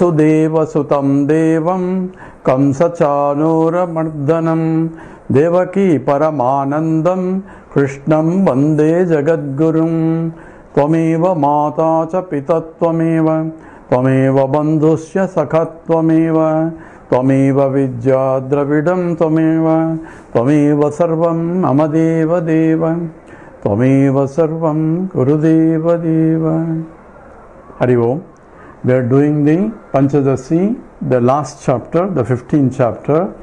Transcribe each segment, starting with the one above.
Vasudeva Sutam Devam Kamsa Chanura Mardanam Devaki Paramanandam Krishnam Vande Jagadgurum Tvameva Mata Cha Pitattvameva Tvameva Bandhusya Sakhatvameva Tvameva Vidya Dravidam Tvameva Tvameva Sarvam Amadeva Deva Tvameva Sarvam Gurudeva Deva. Hari Om. We are doing the Panchadashi, the last chapter, the 15th chapter,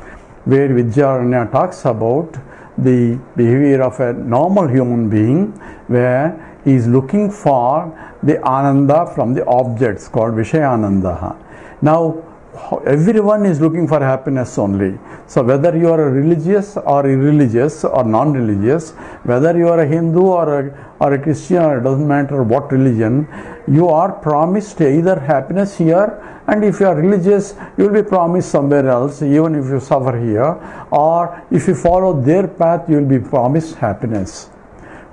where Vidyaranya talks about the behavior of a normal human being, where he is looking for the Ananda from the objects called Vishayananda. Now, everyone is looking for happiness only. So whether you are a religious or irreligious or non-religious, whether you are a Hindu or a Christian, or it doesn't matter what religion, you are promised either happiness here, and if you are religious, you will be promised somewhere else, even if you suffer here, or if you follow their path, you will be promised happiness.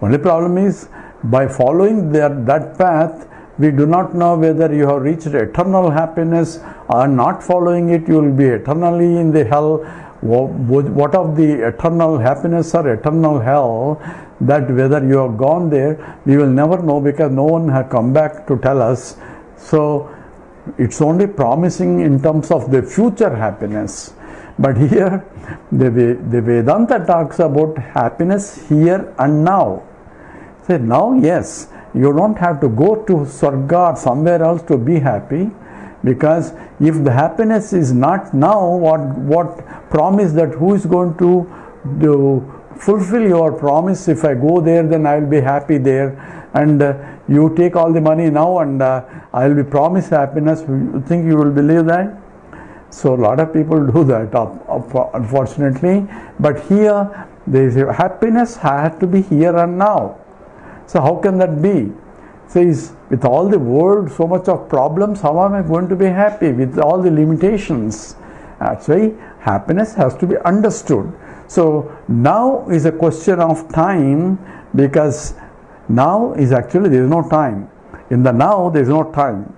Only problem is, by following that path, we do not know whether you have reached eternal happiness or not. Following it, you will be eternally in the hell. What of the eternal happiness or eternal hell, that whether you have gone there, we will never know, because no one has come back to tell us. So it's only promising in terms of the future happiness. But here the Vedanta talks about happiness here and now. Say now, yes, you don't have to go to Swarga or somewhere else to be happy, because if the happiness is not now, what promise that who is going to fulfill your promise? If I go there, then I will be happy there, and you take all the money now and I will be promised happiness. You think you will believe that? So a lot of people do that, unfortunately. But here, there is happiness has to be here and now. So how can that be? Says, with all the world, so much of problems, how am I going to be happy with all the limitations? Actually, happiness has to be understood. So now is a question of time, because now is actually, there is no time. In the now, there is no time.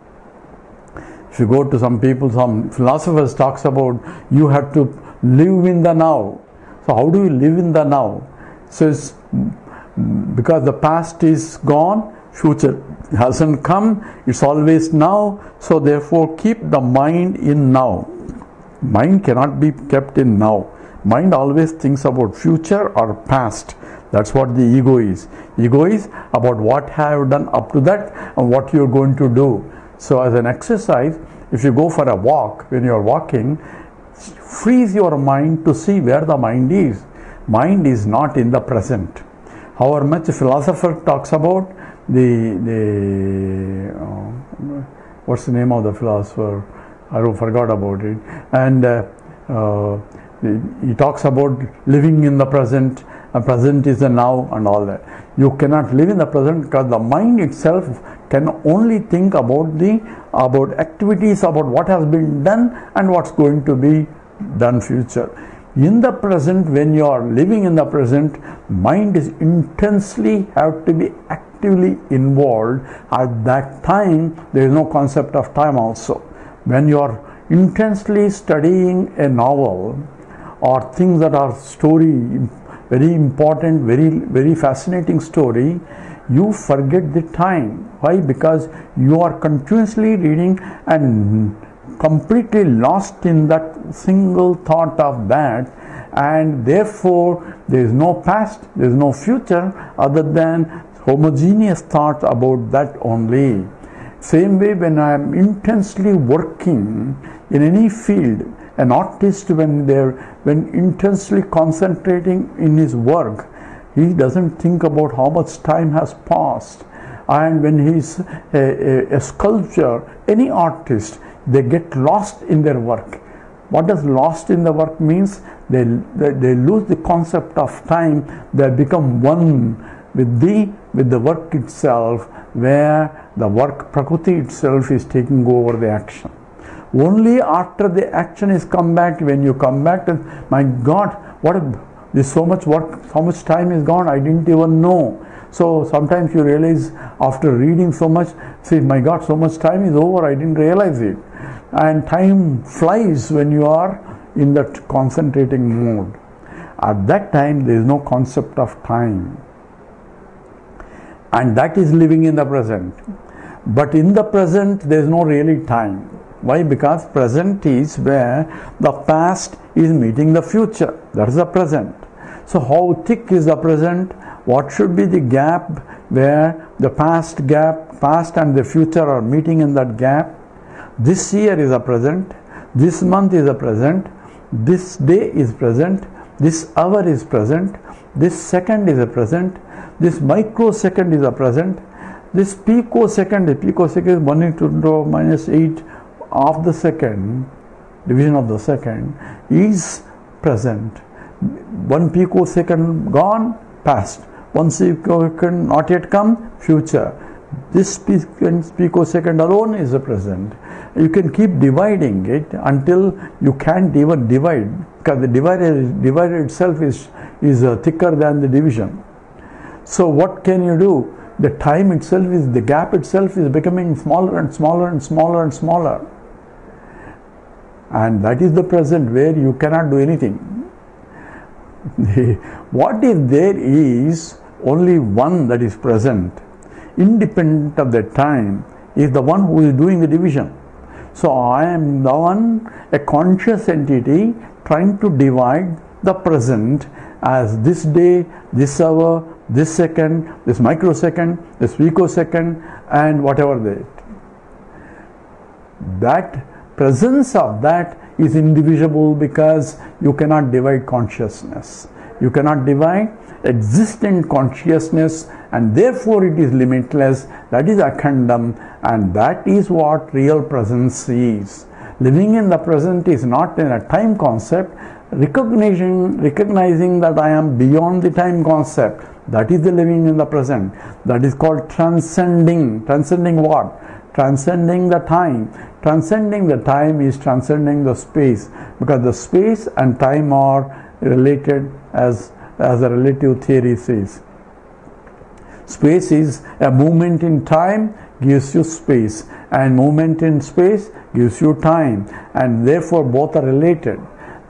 If you go to some people, some philosophers talks about you have to live in the now. So how do you live in the now? So it's because the past is gone, future hasn't come, it's always now. So therefore keep the mind in now. Mind cannot be kept in now. Mind always thinks about future or past. That's what the ego is. Ego is about what have you done up to that and what you're going to do. So as an exercise, if you go for a walk, when you're walking, freeze your mind to see where the mind is. Mind is not in the present. However much a philosopher talks about what's the name of the philosopher? I forgot about it. And he talks about living in the present. Present is the now and all that. You cannot live in the present, because the mind itself can only think about activities, about what has been done and what's going to be done future. In the present, when you are living in the present, mind is intensely have to be actively involved. At that time, there is no concept of time also. When you are intensely studying a novel or things that are very important, very fascinating story, you forget the time. Why? Because you are continuously reading and completely lost in that single thought of that, and therefore there is no past, there is no future other than homogeneous thought about that only. Same way, when I am intensely working in any field, an artist, when intensely concentrating in his work, he doesn't think about how much time has passed. And when he is a sculptor, any artist, they get lost in their work. What does lost in the work means? They lose the concept of time. They become one with the work itself, where the work, Prakriti itself, is taking over the action. Only after the action is come back, when you come back to, my God, there's so much work, so much time is gone, I didn't even know. So sometimes you realize after reading so much, say, my God, so much time is over, I didn't realize it. And time flies when you are in that concentrating mode. At that time, there is no concept of time. And that is living in the present. But in the present, there is no really time. Why? Because present is where the past is meeting the future. That is the present. So how thick is the present? What should be the gap where the past and the future are meeting in that gap? This year is a present. This month is a present. This day is present. This hour is present. This second is a present. This microsecond is a present. This picosecond is 1 into 10 minus 8 of the second, division of the second, is present. 1 picosecond gone, past. 1 picosecond not yet come, future. This picosecond alone is the present. You can keep dividing it until you can't even divide, because the divider itself is thicker than the division. So what can you do? The time itself the gap itself is becoming smaller and smaller and smaller and smaller. And that is the present where you cannot do anything. What if there is only one that is present, independent of the time, is the one who is doing the division. So I am the one, a conscious entity, trying to divide the present as this day, this hour, this second, this microsecond, this picosecond, and whatever that presence of that is indivisible, because you cannot divide consciousness. You cannot divide existent consciousness, and therefore it is limitless. That is akhandam, and that is what real presence is. Living in the present is not in a time concept. Recognizing that I am beyond the time concept, that is the living in the present. That is called transcending. Transcending what? Transcending the time. Transcending the time is transcending the space, because the space and time are related as a relative theory says. Space is a movement in time gives you space, and movement in space gives you time, and therefore both are related.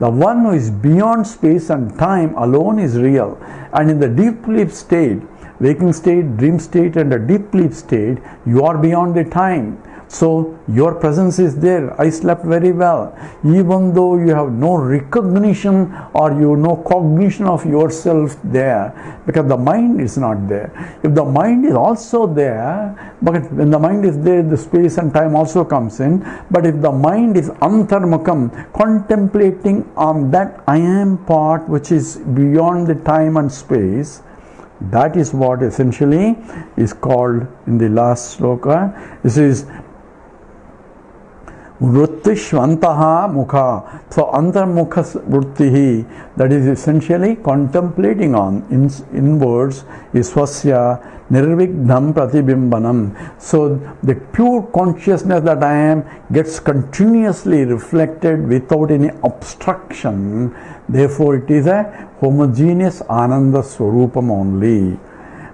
The one who is beyond space and time alone is real. And in the deep sleep state, waking state, dream state, and a deep sleep state, you are beyond the time. So your presence is there. I slept very well. Even though you have no recognition or no cognition of yourself there, because the mind is not there. If the mind is also there, but when the mind is there, the space and time also comes in. But if the mind is antarmukam, contemplating on that I am part which is beyond the time and space, that is what essentially is called in the last sloka. This is Vrittishvantaha mukha. So antarmukha vrittihi, that is essentially contemplating on inwards, is swasya nirvignam pratibimbanam. So the pure consciousness that I am gets continuously reflected without any obstruction. Therefore it is a homogeneous Ananda Swarupam only.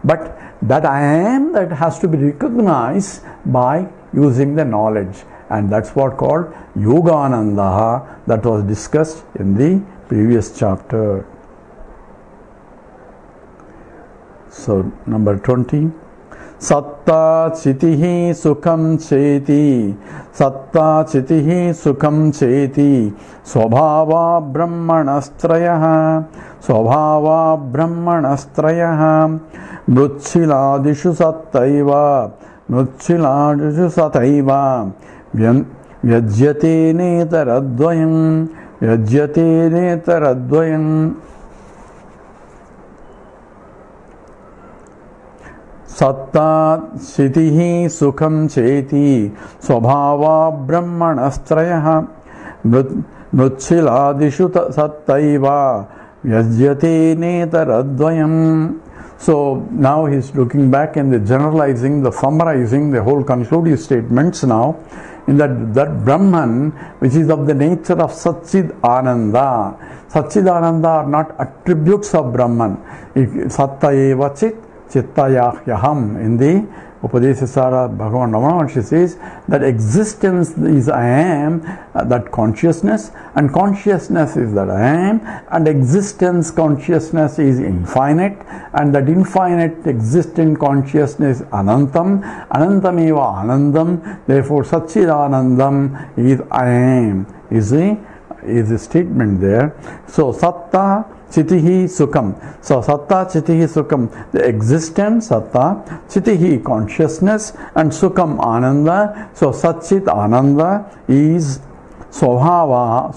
But that I am, that has to be recognized by using the knowledge. And that's what called Yogananda, that was discussed in the previous chapter. So number 20. Satta chitihi sukham cheti, satta chitihi sukham cheti, swabhava brahmanastrayaha, swabhava brahmanastrayaha, mrutshiladishu sattaiva, mrutshiladishu sattaiva, vyajyate netaradvayam, vyajyate netaradvayam. Satta sitihi sukham cheti, swabhava brahmanastrayaha, mrutshiladishu sattaiva, vyajyate netaradvayam. So now he is looking back and generalizing, summarizing the whole conclusive statements now, in that Brahman, which is of the nature of Satchid Ananda. Satchid Ananda are not attributes of Brahman. Satta eva chit, Chittayahyaham. In the Upadesasara Bhagavan Ramana, she says that existence is I am, that consciousness, and consciousness is that I am, and existence consciousness is infinite, and that infinite existent consciousness Anantam, Anantameva Anandam, therefore Satchidanandam is I am, is a statement there. So Satta Chitihi Sukham. So Satta Chitihi Sukham, the existence Satta, Chitihi consciousness, and Sukham Ananda. So Satchit Ananda is Swabhava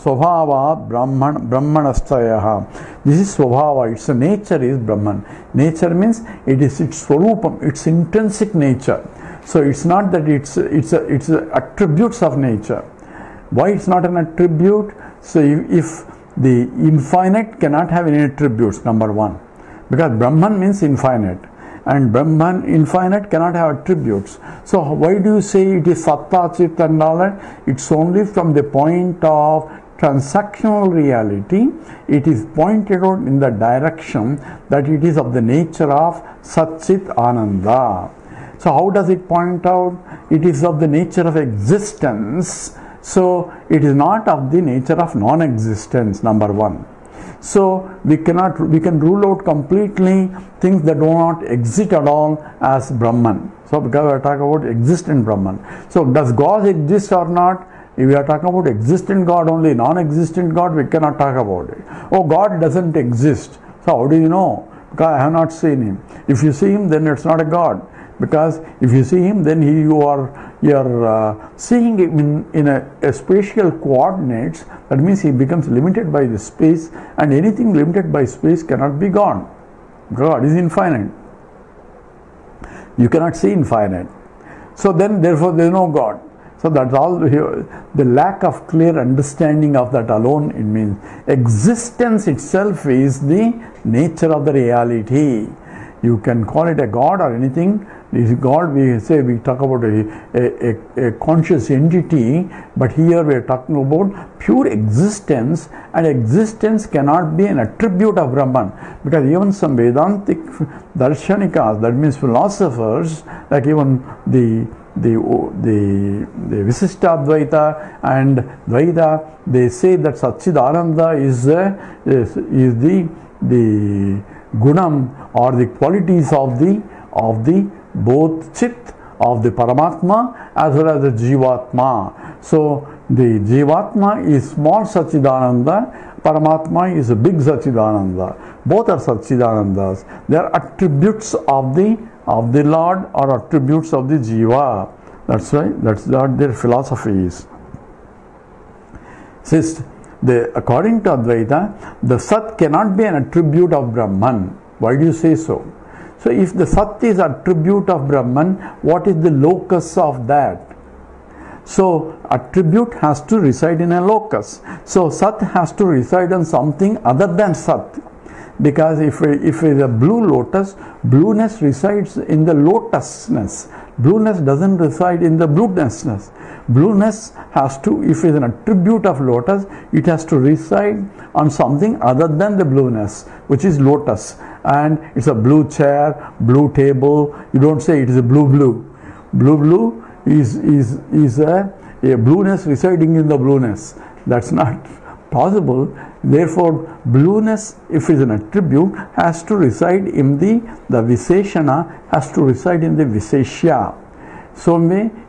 Brahmanastayaha. This is Swabhava, its nature is Brahman. Nature means it is its Swarupam, its intrinsic nature. So it's not that it's attributes of nature. Why it's not an attribute? So if the infinite cannot have any attributes, number one, because Brahman means infinite, and Brahman infinite cannot have attributes. So why do you say it is Satta, Chit and all that? It's only from the point of transactional reality. It is pointed out in the direction that it is of the nature of Satchit Ananda. So how does it point out? It is of the nature of existence. So it is not of the nature of non-existence, number one. So we can rule out completely things that do not exist at all as Brahman. So because we are talking about existent Brahman. So does God exist or not? If we are talking about existent God only, non-existent God we cannot talk about it. Oh, God doesn't exist. So how do you know? Because I have not seen him. If you see him, then it's not a God. Because if you see him, then you are seeing him in a spatial coordinates. That means he becomes limited by the space, and anything limited by space cannot be God. God is infinite. You cannot see infinite. So then therefore there is no God. So that's all the lack of clear understanding of that alone. It means existence itself is the nature of the reality. You can call it a God or anything. This God, we talk about a conscious entity, but here we are talking about pure existence, and existence cannot be an attribute of Brahman, because even some Vedantic Darshanikas, that means philosophers, like even the Visishta Advaita and Dvaita, they say that Satchidananda is the gunam or the qualities of the both Chit of the Paramatma as well as the Jivatma. So the Jivatma is small Satchidananda, Paramatma is a big Satchidananda. Both are Satchidanandas. They are attributes of the Lord or attributes of the Jiva. That's why that's what their philosophy is. Since according to Advaita, the Sat cannot be an attribute of Brahman. Why do you say so? So if the Sat is attribute of Brahman, what is the locus of that? So attribute has to reside in a locus. So Sat has to reside on something other than Sat. Because if it is a blue lotus, blueness resides in the lotusness. Blueness doesn't reside in the bluenessness. Blueness has to, if it is an attribute of lotus, it has to reside on something other than the blueness, which is lotus. And it's a blue chair, blue table. You don't say it is a blue. Blue is a blueness residing in the blueness. That's not possible. Therefore, blueness, if it is an attribute, has to reside in the Viseshana, has to reside in the Viseshya. So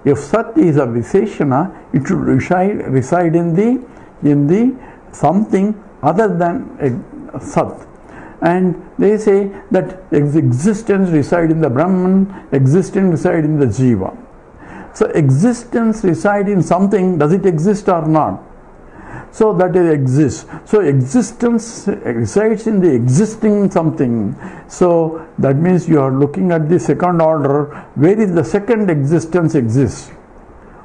if Sat is a Viseshana, it should reside in the something other than a Sat. And they say that existence reside in the Brahman, existence reside in the Jiva. So existence reside in something, does it exist or not? So that it exists. So existence resides in the existing something. So that means you are looking at the second order. Where is the second existence exists?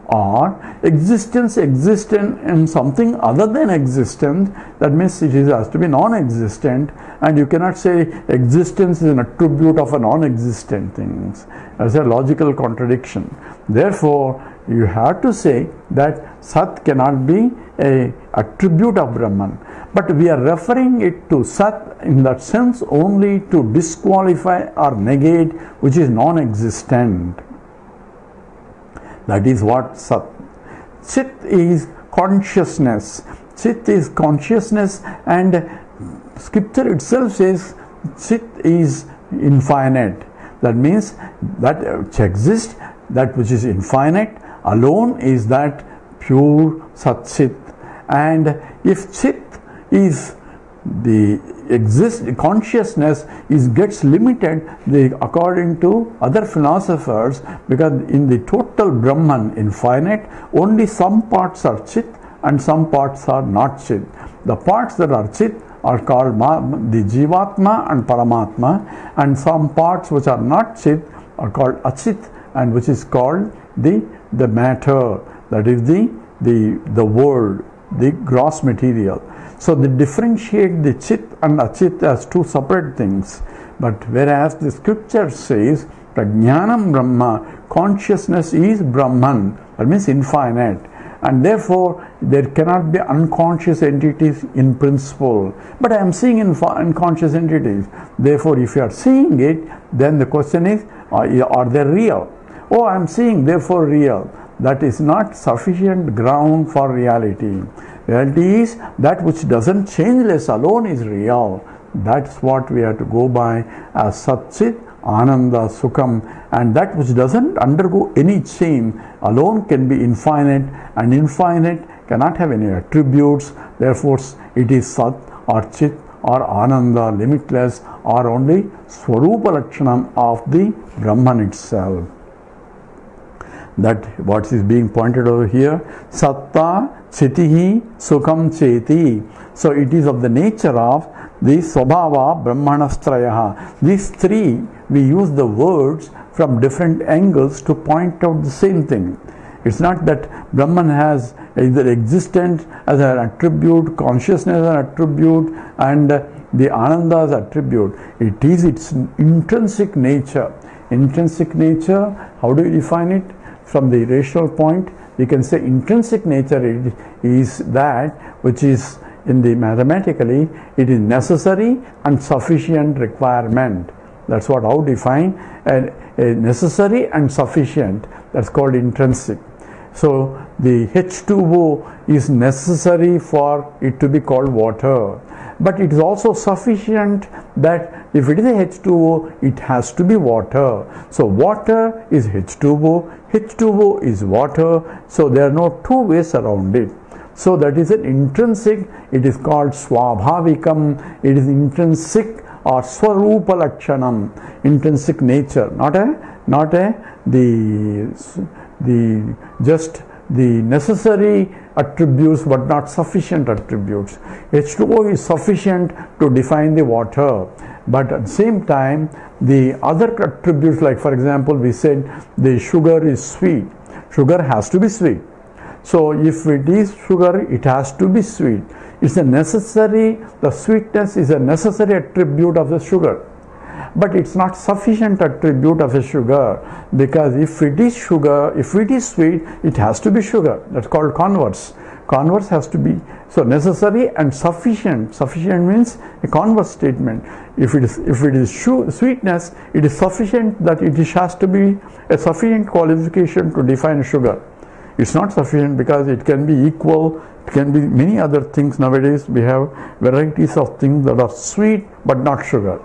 or existence exists in something other than existence, that means it has to be non-existent, and you cannot say existence is an attribute of a non-existent thing. That's a logical contradiction. Therefore, you have to say that Sat cannot be an attribute of Brahman. But we are referring it to Sat in that sense only to disqualify or negate which is non-existent. That is what Sat. Chit is consciousness. Chit is consciousness, and scripture itself says Chit is infinite. That means that which exists, that which is infinite alone is that pure Sat Chit. And if Chit is the consciousness gets limited according to other philosophers, because in the total Brahman infinite, only some parts are Chit and some parts are not Chit. The parts that are Chit are called the Jivatma and Paramatma, and some parts which are not Chit are called Achit, and which is called the matter, that is the world, the gross material. So they differentiate the Chit and Achit as two separate things. But whereas the scripture says Prajnanam Brahma, consciousness is Brahman, that means infinite, and therefore there cannot be unconscious entities in principle. But I am seeing unconscious entities. Therefore, if you are seeing it, then the question is, are they real? Oh, I am seeing, therefore real. That is not sufficient ground for reality. Reality is that which doesn't changeless alone is real. That's what we have to go by as Sat Chit, Ananda, Sukham, and that which doesn't undergo any change alone can be infinite, and infinite cannot have any attributes. Therefore, it is Sat or Chit or Ananda, limitless, or only Swarupa Lakshanam of the Brahman itself. That what is being pointed over here, Satta Chitihi Sukham Cheti. So it is of the nature of the Swabhava Brahmanastrayaha. These three, we use the words from different angles to point out the same thing. It's not that Brahman has either existence as an attribute, consciousness as an attribute, and the Ananda as attribute. It is its intrinsic nature. Intrinsic nature, how do you define it? From the rational point, we can say intrinsic nature is that which is in the mathematically, it is necessary and sufficient requirement. That's what how define a necessary and sufficient. That's called intrinsic. So the H2O is necessary for it to be called water, but it is also sufficient that if it is a H2O, it has to be water. So water is H2O, H2O is water, so there are no two ways around it. So that is an intrinsic, it is called Swabhavikam, it is intrinsic or Swarupa Lakshanam, intrinsic nature, not just the necessary attributes but not sufficient attributes. H2O is sufficient to define the water, but at the same time the other attributes, like for example we said the sugar is sweet. Sugar has to be sweet. So if it is sugar, it has to be sweet. It's a necessary, the sweetness is a necessary attribute of the sugar. But it's not sufficient attribute of a sugar, because if it is sugar, if it is sweet, it has to be sugar. That's called converse. Converse has to be, so necessary and sufficient. Sufficient means a converse statement. If it is sweetness, it is sufficient that it has to be a sufficient qualification to define sugar. It's not sufficient because it can be equal, it can be many other things. Nowadays we have varieties of things that are sweet but not sugar.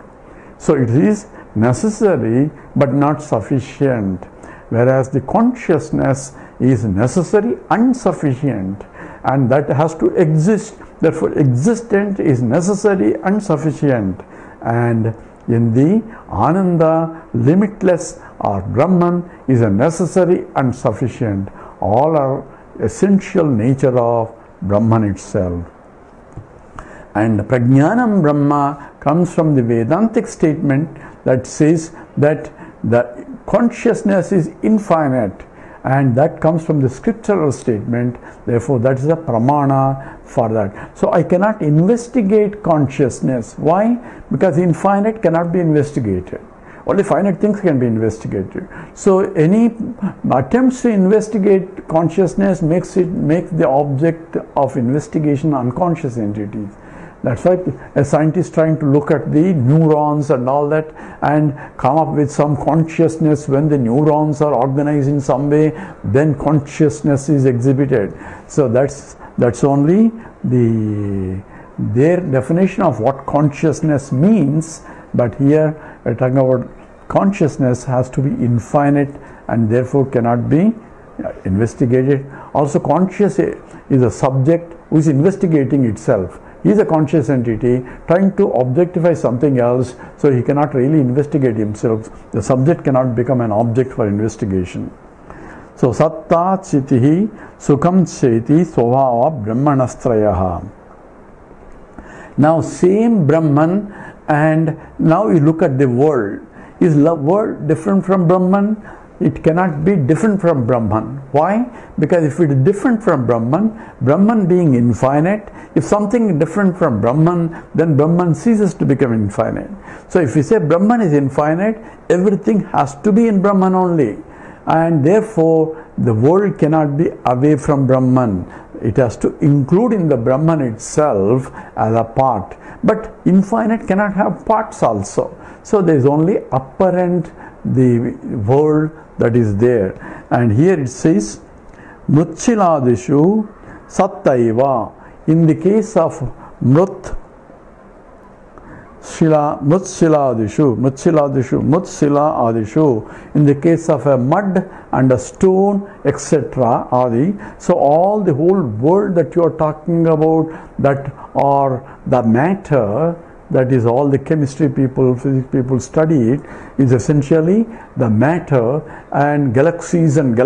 So it is necessary but not sufficient, whereas the consciousness is necessary and sufficient, and that has to exist. Therefore existent is necessary and sufficient, and in the Ananda, limitless or Brahman is a necessary and sufficient. All are essential nature of Brahman itself. And Prajnanam Brahma comes from the Vedantic statement that says that the consciousness is infinite, and that comes from the scriptural statement. Therefore, that is a pramana for that. So I cannot investigate consciousness. Why? Because infinite cannot be investigated. Only finite things can be investigated. So any attempts to investigate consciousness makes the object of investigation unconscious entities. That's why a scientist trying to look at the neurons and all that and come up with some consciousness. When the neurons are organized in some way, then consciousness is exhibited. So that's only their definition of what consciousnness means. But here we're talking about consciousness has to be infinite and therefore cannot be investigated. Also, conscious is a subject who is investigating itself. He is a conscious entity trying to objectify something else, so he cannot really investigate himself. The subject cannot become an object for investigation. So, satta chitihi sukham cheti svabhava brahmanastrayaha. Now, same Brahman, and now you look at the world. Is the world different from Brahman? It cannot be different from Brahman. Why? Because if it is different from Brahman, Brahman being infinite, if something is different from Brahman, then Brahman ceases to become infinite. So if we say Brahman is infinite, everything has to be in Brahman only. And therefore, the world cannot be away from Brahman. It has to include in the Brahman itself as a part. But infinite cannot have parts also. So there is only apparent the world that is there. And here it says Mrutsiladishu Sattaiva. In the case of Mrutsila Adishu, in the case of a mud and a stone, etc. Adi. So all the whole world that you are talking about, that are the matter, that is all the chemistry people, physics people study it, is essentially the matter, and galaxies and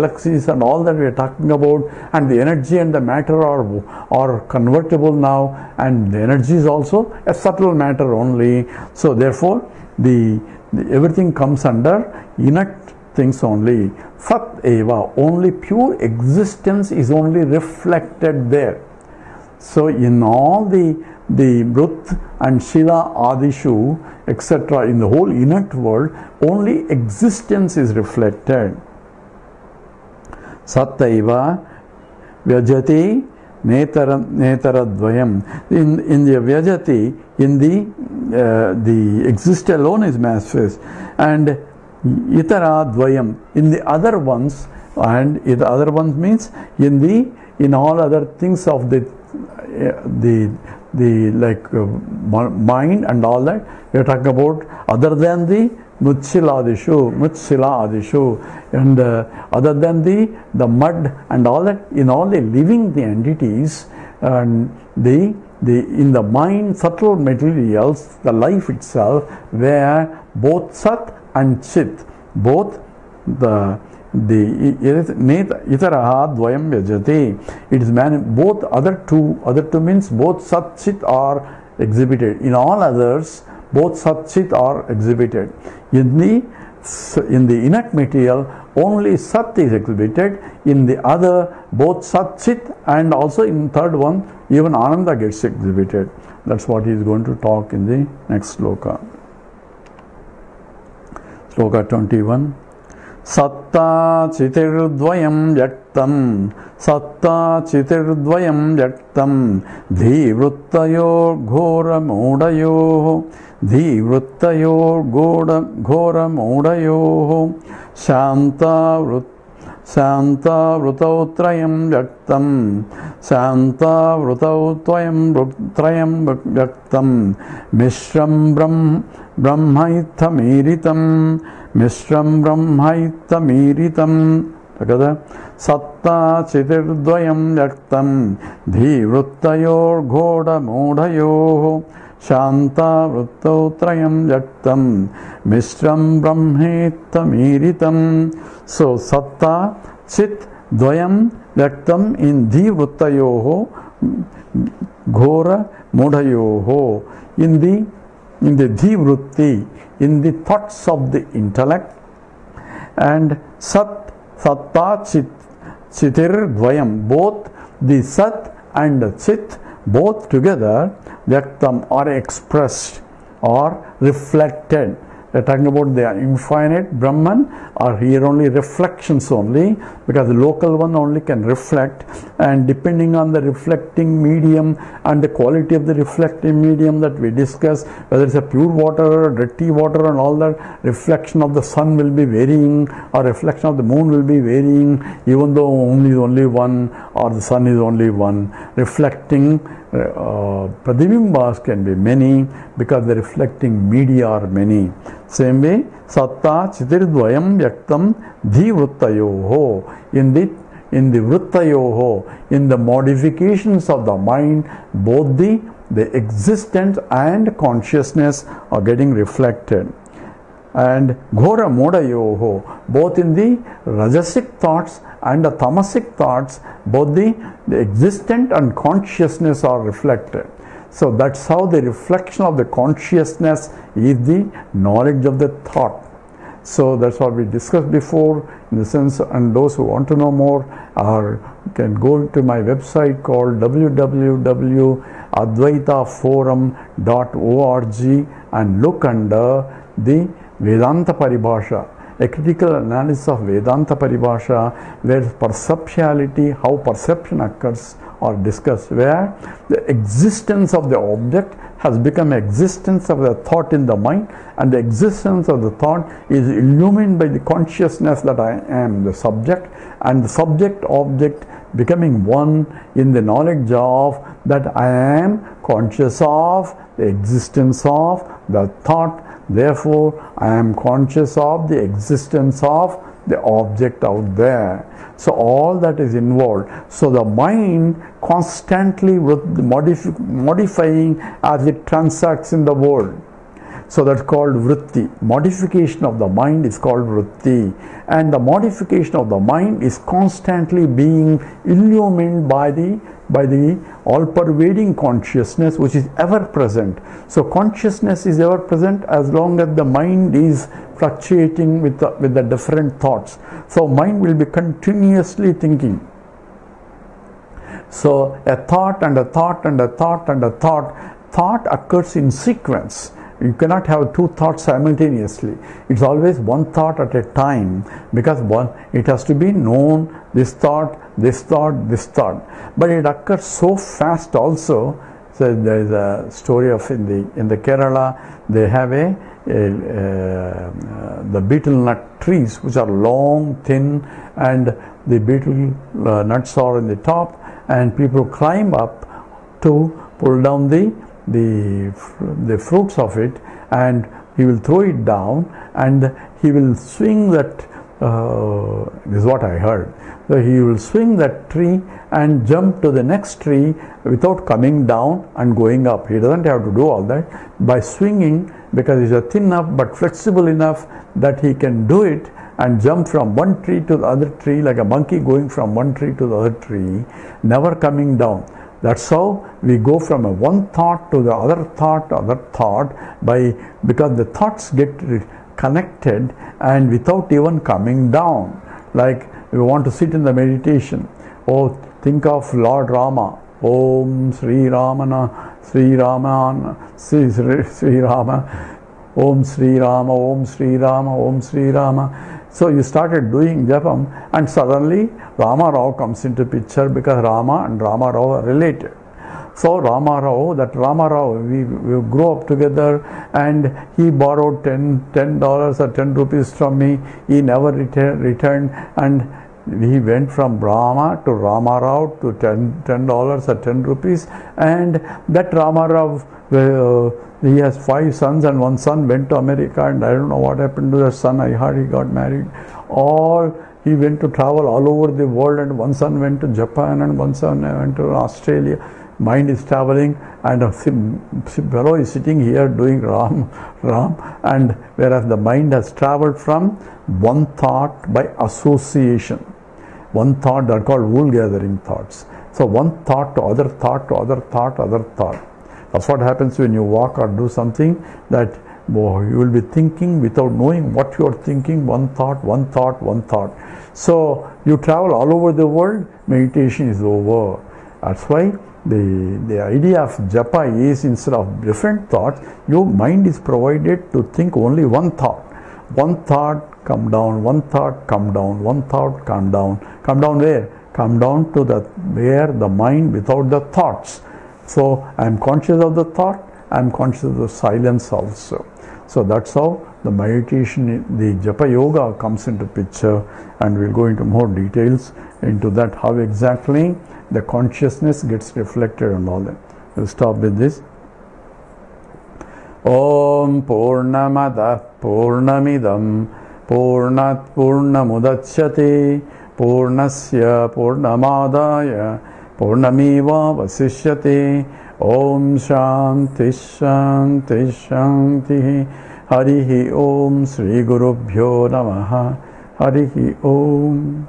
all that we are talking about, and the energy and the matter are convertible now, and the energy is also a subtle matter only. So therefore, everything comes under inert things only. Sat eva, only pure existence is only reflected there. So in all the Mrut and Shila Adishu, etc., in the whole inert world, only existence is reflected. Sattaiva Vyajati Netaradvayam. In the Vyajati, in the exist alone is manifest, and Itaradvayam, in the other ones, and the other ones means in all other things of the mind and all that, we are talking about other than the Mrutsila Adishu, and other than the mud and all that, in all the living the entities, and in the mind, subtle materials, the life itself, where both Sat and Chit, both the Itaraha Dvayam Vyajati, it is both other two means both Sat Chit are exhibited. In all others, both Sat Chit are exhibited. In the inert material, only Sat is exhibited. In the other, both Sat Chit, and also in third one, even Ananda gets exhibited. That's what he is going to talk in the next sloka. Sloka 21. Satta Chitirdvayam Yaktam, Satta Chitirdvayam Yaktam, Dhivruttayor Ghora Modayo, Dhivruttayor Ghora Modayo, Shanta Vrutautrayam Yaktam, Shanta Vrutautrayam Yaktam, Mishram Brahmaithamiritam, Mishram Brahmaithamiritam, Satta Chitirdvayam Yaktam, Dhivruttayor Ghoda Modayo, Shanta Vrutautrayam Yaktam, Mishram Brahmaithamiritam. So Satta Chit Dvayam Yaktam in Dhivruttayoho Ghora Modayoho, in the Dhivrutti, in the thoughts of the intellect, and Sat Satta Chitir Dvayam. Both the Sat and the Chit, both together, Vyaktam, are expressed or reflected. They are talking about the infinite Brahman, or here only reflections only, because the local one only can reflect, and depending on the reflecting medium and the quality of the reflecting medium that we discuss, whether it's a pure water or dirty water and all that, reflection of the sun will be varying, or reflection of the moon will be varying, even though only one, or the sun is only one. Reflecting Pratibimbas can be many, because the reflecting media are many. Same way, Satta Chitirdvayam Yaktam Dhi Vrittayoho. In the Vrittayoho, in the modifications of the mind, both the existence and consciousness are getting reflected. And Ghora Modayoho, both in the Rajasic thoughts and the Tamasic thoughts, both the existent and consciousness are reflected. So that's how the reflection of the consciousness is the knowledge of the thought. So that's what we discussed before, in the sense, and those who want to know more can go to my website called www.advaitaforum.org and look under the Vedanta Paribhasha, a critical analysis of Vedanta Paribhasha, where perceptuality, how perception occurs, are discussed, where the existence of the object has become existence of the thought in the mind, and the existence of the thought is illumined by the consciousness that I am the subject, and the subject object becoming one in the knowledge of that I am conscious of the existence of the thought. Therefore, I am conscious of the existence of the object out there. So all that is involved. So the mind constantly modifying as it transacts in the world. So that's called vritti. Modification of the mind is called vritti. And the modification of the mind is constantly being illumined by the all-pervading consciousness, which is ever present. So consciousness is ever present as long as the mind is fluctuating with the different thoughts. So mind will be continuously thinking. So a thought and a thought and a thought and a thought occurs in sequence. You cannot have two thoughts simultaneously. It's always one thought at a time, because it has to be known, this thought, this thought, this thought. But it occurs so fast also. So there is a story of in the Kerala, they have the betel nut trees, which are long, thin, and the betel nuts are in the top, and people climb up to pull down the fruits of it, and he will throw it down, and he will swing that. This is what I heard. So he will swing that tree and jump to the next tree without coming down and going up. He doesn't have to do all that. By swinging, because he's thin enough but flexible enough that he can do it and jump from one tree to the other tree, like a monkey going from one tree to the other tree, never coming down. That's how we go from one thought to the other thought, because the thoughts get connected and without even coming down. Like we want to sit in the meditation. Oh, think of Lord Rama. Om Sri Ramana, Sri Ramana, Sri Rama. Om Sri Rama, Om Sri Rama, Om Sri Rama. So you started doing japam, and suddenly Rama Rao comes into picture, because Rama and Rama Rao are related. So Rama Rao, we grew up together, and he borrowed $10 or 10 rupees from me. He never returned, and he went from Rama to Rama Rao to $10 or 10 rupees, and that Rama Rao, he has 5 sons, and one son went to America, and I don't know what happened to the son. I heard he got married. He went to travel all over the world, and one son went to Japan, and one son went to Australia. Mind is traveling, and a fellow is sitting here doing Ram, and whereas the mind has traveled from one thought by association. One thought, that are called wool gathering thoughts. So one thought to other thought to other thought, other thought. That's what happens when you walk or do something, that boy, you will be thinking without knowing what you are thinking, one thought, one thought, one thought. So you travel all over the world, meditation is over. That's why the idea of japa is, instead of different thoughts, your mind is provided to think only one thought. One thought, come down, one thought, come down, one thought, come down. Come down where? Come down to where the mind without the thoughts. So I am conscious of the thought, I am conscious of the silence also. So that's how the meditation, the japa yoga comes into picture, and we'll go into more details into that, how exactly the consciousness gets reflected and all that. We'll stop with this. Om Purnamada Purnamidam Purnat Purnamudachyate Purnasya Purnamadaya Purnamiva Vasishyate. Om Shanti Shanti Shanti. Harihi Om Sri Gurubhyo Namaha. Harihi Om.